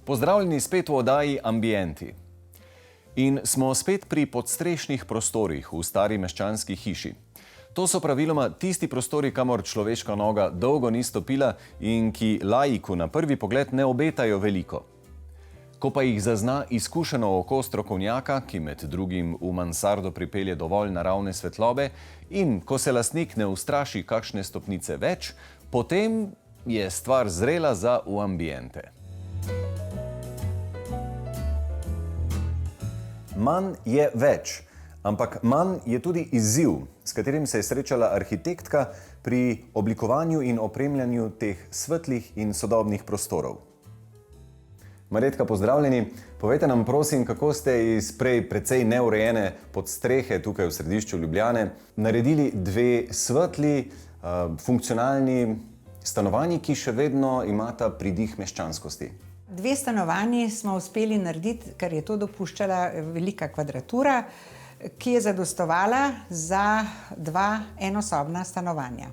Pozdravljeni spet v oddaji Ambienti. In smo spet pri podstrešnih prostorih v stari meščanski hiši. To so praviloma tisti prostori, kamor človeška noga dolgo ni stopila in ki laiku na prvi pogled ne obetajo veliko. Ko pa jih zazna izkušeno oko strokovnjaka, ki med drugim v mansardo pripelje dovolj naravne svetlobe, in ko se lastnik ne ustraši kakšne stopnice več, potem je stvar zrela za v ambiente. Manj je več, ampak manj je tudi izziv, s katerim se je srečala arhitektka pri oblikovanju in opremljanju teh svetlih in sodobnih prostorov. Marjetka, pozdravljeni. Povejte nam prosim, kako ste iz prej precej neurejene podstrehe tukaj v središču Ljubljane naredili dve svetli, funkcionalni stanovanji, ki še vedno imata pridih meščanskosti. Dve stanovanji smo uspeli narediti, ker je to dopuščala velika kvadratura, ki je zadostovala za dva enosobna stanovanja.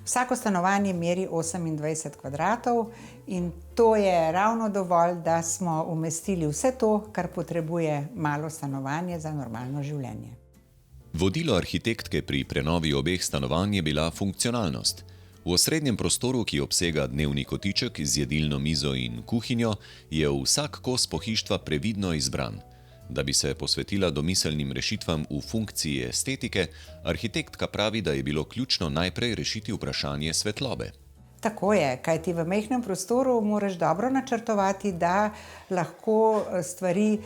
Vsako stanovanje meri 28 kvadratov in to je ravno dovolj, da smo umestili vse to, kar potrebuje malo stanovanje za normalno življenje. Vodilo arhitektke pri prenovi obeh stanovanj je bila funkcionalnost. V osrednjem prostoru, ki obsega dnevni kotiček z jedilno mizo in kuhinjo, je vsak kos pohištva previdno izbran. Da bi se posvetila domiselnim rešitvam v funkciji estetike, arhitektka pravi, da je bilo ključno najprej rešiti vprašanje svetlobe. Tako je, kajti v majhnem prostoru moraš dobro načrtovati, da lahko stvari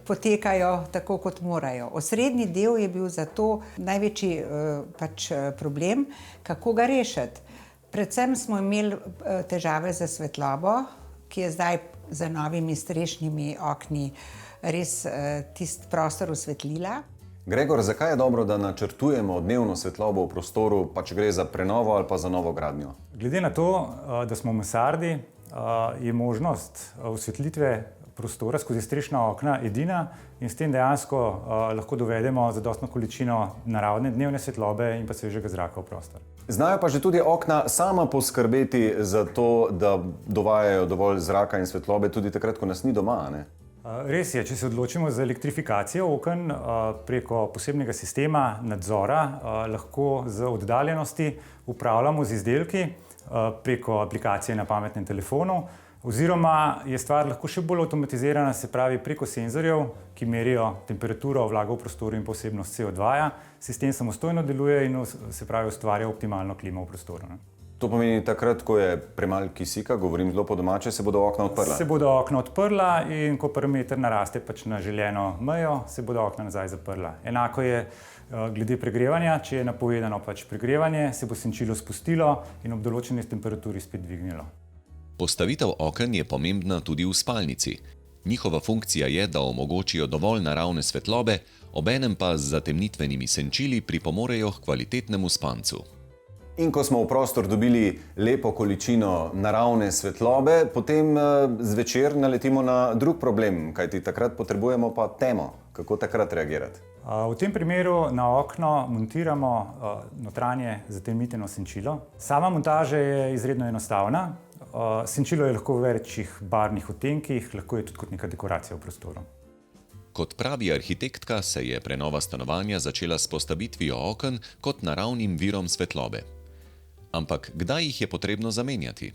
potekajo tako, kot morajo. Osrednji del je bil zato največji problem, kako ga rešiti. Predvsem smo imeli težave za svetlobo, ki je zdaj za novimi strešnimi okni res tisti prostor osvetlila. Gregor, zakaj je dobro, da načrtujemo dnevno svetlobo v prostoru, pa če gre za prenovo ali pa za novogradnjo? Glede na to, da smo v mansardi, je možnost osvetlitve prostora skozi strešna okna edina in s tem dejansko lahko dovedemo zadostno količino naravne dnevne svetlobe in pa svežega zraka v prostor. Znajo pa že tudi okna sama poskrbeti za to, da dovajajo dovolj zraka in svetlobe tudi takrat, ko nas ni doma, ne? Res je, če se odločimo za elektrifikacijo oken preko posebnega sistema nadzora, lahko z oddaljenosti upravljamo z izdelki preko aplikacije na pametnem telefonu, oziroma je stvar lahko še bolj avtomatizirana, se pravi preko senzorjev, ki merijo temperaturo, vlago v prostoru in posebnost CO2. Sistem samostojno deluje in se pravi ustvarja optimalno klimo v prostoru. To pomeni takrat, ko je premalo kisika, govorim zelo po domače, se bodo okna odprla? Se bodo okna odprla in ko parameter naraste na želeno mejo, se bodo okna nazaj zaprla. Enako je glede pregrevanja, če je napovedano pregrevanje, se bo senčilo spustilo in ob določeni temperaturi spet dvignilo. Postavitev oken je pomembna tudi v spalnici. Njihova funkcija je, da omogočijo dovolj naravne svetlobe, obenem pa z zatemnitvenimi senčili pripomorejo k kvalitetnemu spancu. In ko smo v prostor dobili lepo količino naravne svetlobe, potem zvečer naletimo na drug problem, kajti takrat potrebujemo pa temo. Kako takrat reagirati? V tem primeru na okno montiramo notranje zatemnitveno senčilo. Sama montaža je izredno enostavna. Senčilo je lahko v večjih barvnih odtenkih, lahko je tudi kot neka dekoracija v prostoru. Kot pravi arhitektka, se je prenova stanovanja začela s postavitvijo oken kot naravnim virom svetlobe. Ampak kdaj jih je potrebno zamenjati?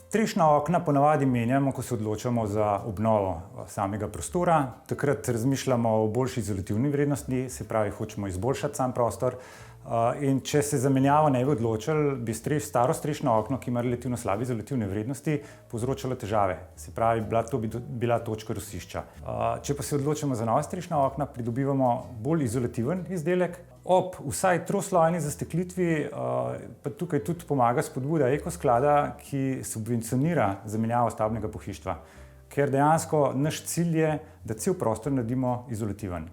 Strešna okna ponavadi menjamo, ko se odločamo za obnovo samega prostora. Takrat razmišljamo o boljši izolativni vrednosti, se pravi, hočemo izboljšati sam prostor. In če se zamenjavo ne bi odločili, bi staro strešno okno, ki ima relativno slabe izolativne vrednosti, povzročalo težave. Se pravi, to bi bila točka rosišča. Če pa se odločimo za nova strešna okna, pridobivamo bolj izolativen izdelek. Ob vsaj troslojni zasteklitvi pa tukaj tudi pomaga spodbuda Ekosklada, ki subvencionira zamenjavo stavbnega pohištva. Ker dejansko naš cilj je, da cel prostor naredimo izolativen.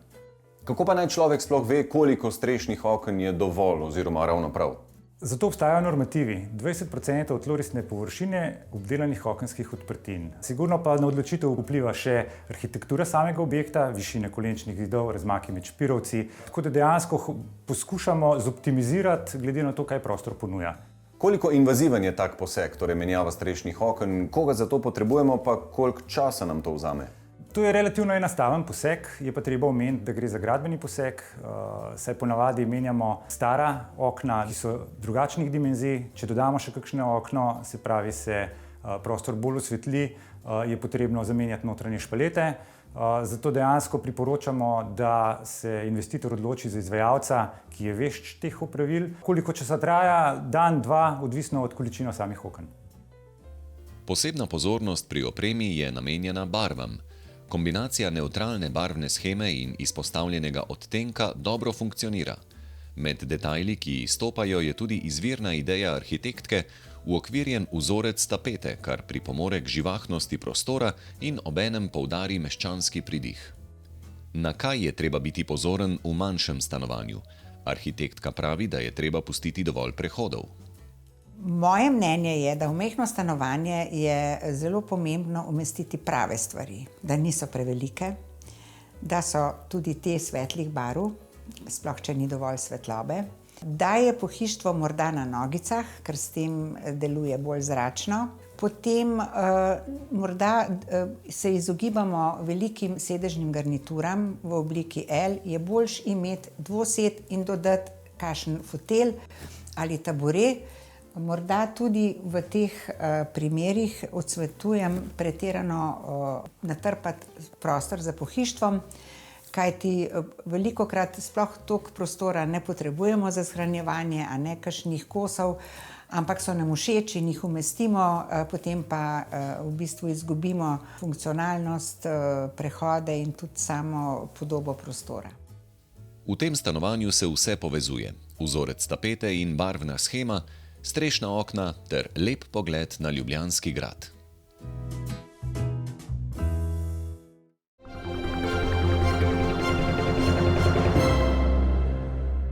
Kako pa naj človek sploh ve, koliko strešnih oken je dovolj oziroma ravno prav? Zato obstajajo normativi. 20% tlorisne površine obdelanih okenskih odprtin. Sigurno pa na odločitev vpliva še arhitektura samega objekta, višine kolenčnih zidov, razmaki med špirovci. Tako da dejansko poskušamo zoptimizirati glede na to, kaj prostor ponuja. Koliko invaziven je tak poseg, torej menjava strešnih oken, koga za to potrebujemo, pa koliko časa nam to vzame? To je relativno enostaven poseg, je pa treba omeniti, da gre za gradbeni poseg, saj ponavadi menjamo stara okna, ki so drugačnih dimenzij. Če dodamo še kakšno okno, se pravi, se prostor bolj osvetli, je potrebno zamenjati notranje špalete. Zato dejansko priporočamo, da se investitor odloči za izvajalca, ki je vešč teh opravil. Koliko časa traja? Dan, dva, odvisno od količine samih oken. Posebna pozornost pri opremi je namenjena barvam. Kombinacija nevtralne barvne sheme in izpostavljenega odtenka dobro funkcionira. Med detajli, ki izstopajo, je tudi izvirna ideja arhitektke, uokvirjen vzorec tapete, kar pripomore k živahnosti prostora in obenem poudari meščanski pridih. Na kaj je treba biti pozoren v manjšem stanovanju? Arhitektka pravi, da je treba pustiti dovolj prehodov. Moje mnenje je, da v majhno stanovanje je zelo pomembno umestiti prave stvari, da niso prevelike, da so tudi te svetlih barv, sploh če ni dovolj svetlobe, da je pohištvo morda na nogicah, ker s tem deluje bolj zračno. Potem morda se izogibamo velikim sedežnim garnituram v obliki L, je boljše imeti dvosed in dodati kakšen fotelj ali taburet. Morda tudi v teh primerih odsvetujem pretirano natrpati prostor za pohištvom, kajti velikokrat sploh toliko prostora ne potrebujemo za shranjevanje, a ne kakšnih kosov, ampak so nam všeč in jih umestimo, potem pa v bistvu izgubimo funkcionalnost, prehode in tudi samo podobo prostora. V tem stanovanju se vse povezuje. Vzorec tapete in barvna shema, strešna okna ter lep pogled na Ljubljanski grad.